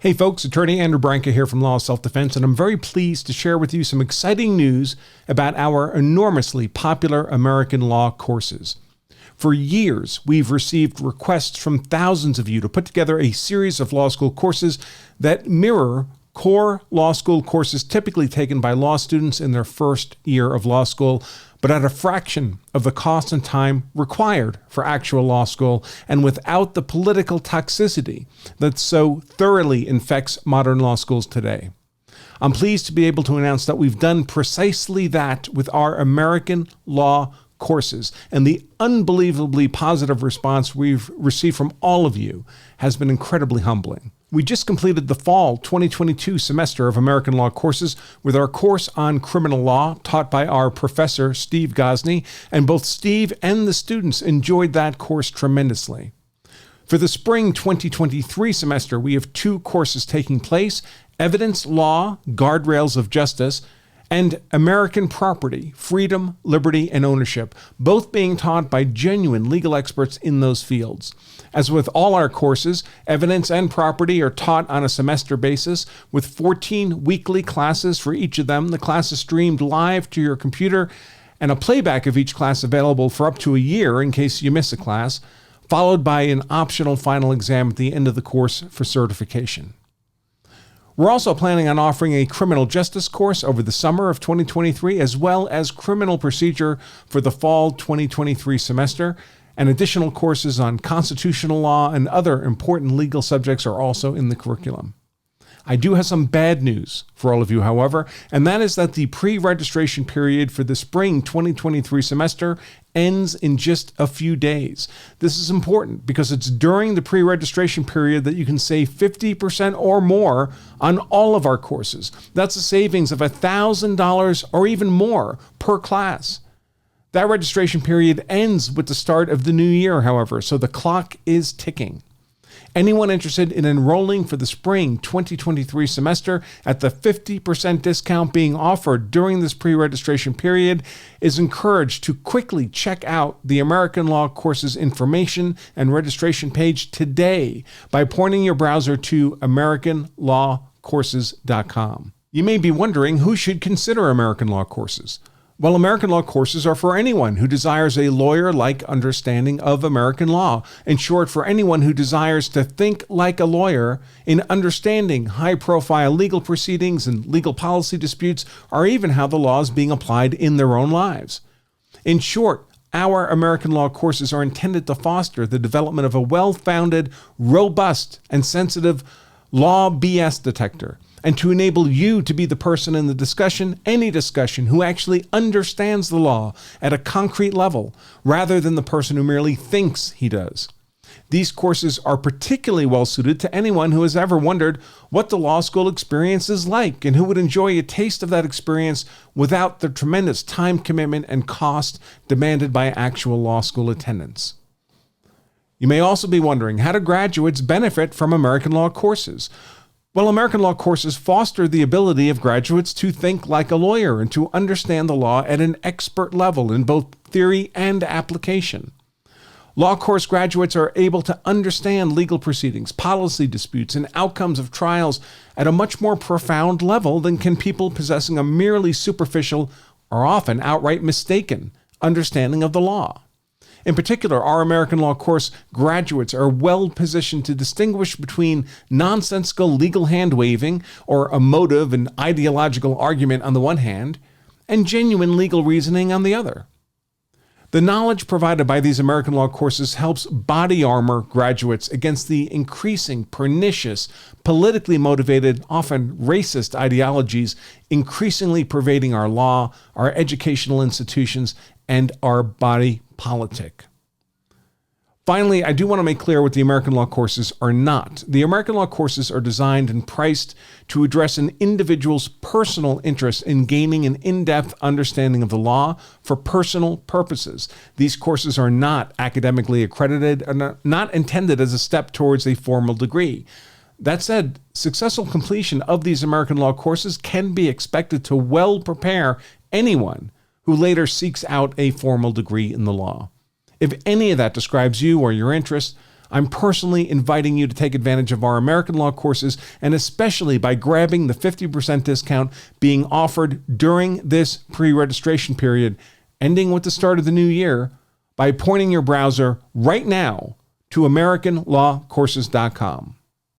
Hey folks, attorney Andrew Branca here from Law of Self-Defense, and I'm very pleased to share with you some exciting news about our enormously popular American law courses. For years, we've received requests from thousands of you to put together a series of law school courses that mirror core law school courses typically taken by law students in their first year of law school, but at a fraction of the cost and time required for actual law school, and without the political toxicity that so thoroughly infects modern law schools today. I'm pleased to be able to announce that we've done precisely that with our American law courses, and the unbelievably positive response we've received from all of you has been incredibly humbling. We just completed the fall 2022 semester of American law courses with our course on criminal law taught by our Professor Steve Gosney, and both Steve and the students enjoyed that course tremendously. For the spring 2023 semester, we have two courses taking place: Evidence Law, Guardrails of Justice, and American Property, Freedom, Liberty, and Ownership, both being taught by genuine legal experts in those fields. As with all our courses, evidence and property are taught on a semester basis with 14 weekly classes for each of them. The class is streamed live to your computer, and a playback of each class available for up to a year in case you miss a class, followed by an optional final exam at the end of the course for certification. We're also planning on offering a criminal justice course over the summer of 2023, as well as criminal procedure for the fall 2023 semester, and additional courses on constitutional law and other important legal subjects are also in the curriculum. I do have some bad news for all of you, however, and that is that the pre-registration period for the spring 2023 semester ends in just a few days. This is important because it's during the pre-registration period that you can save 50% or more on all of our courses. That's a savings of $1,000 or even more per class. That registration period ends with the start of the new year, however, so the clock is ticking. Anyone interested in enrolling for the spring 2023 semester at the 50% discount being offered during this pre-registration period is encouraged to quickly check out the American Law Courses information and registration page today by pointing your browser to AmericanLawCourses.com. You may be wondering who should consider American Law Courses. Well, American law courses are for anyone who desires a lawyer-like understanding of American law. In short, for anyone who desires to think like a lawyer in understanding high-profile legal proceedings and legal policy disputes, or even how the law is being applied in their own lives. In short, our American law courses are intended to foster the development of a well-founded, robust, and sensitive law BS detector, and to enable you to be the person in the discussion, any discussion, who actually understands the law at a concrete level, rather than the person who merely thinks he does. These courses are particularly well suited to anyone who has ever wondered what the law school experience is like and who would enjoy a taste of that experience without the tremendous time commitment and cost demanded by actual law school attendance. You may also be wondering, how do graduates benefit from American law courses? Well, American law courses foster the ability of graduates to think like a lawyer and to understand the law at an expert level in both theory and application. Law course graduates are able to understand legal proceedings, policy disputes, and outcomes of trials at a much more profound level than can people possessing a merely superficial, or often outright mistaken, understanding of the law. In particular, our American law course graduates are well positioned to distinguish between nonsensical legal hand-waving or emotive and ideological argument on the one hand, and genuine legal reasoning on the other. The knowledge provided by these American law courses helps body armor graduates against the increasing, pernicious, politically motivated, often racist ideologies increasingly pervading our law, our educational institutions, and our body politic. Finally, I do want to make clear what the American law courses are not. The American law courses are designed and priced to address an individual's personal interest in gaining an in-depth understanding of the law for personal purposes. These courses are not academically accredited and are not intended as a step towards a formal degree. That said, successful completion of these American law courses can be expected to well prepare anyone who later seeks out a formal degree in the law. If any of that describes you or your interest, I'm personally inviting you to take advantage of our American law courses, and especially by grabbing the 50% discount being offered during this pre-registration period, ending with the start of the new year, by pointing your browser right now to AmericanLawCourses.com.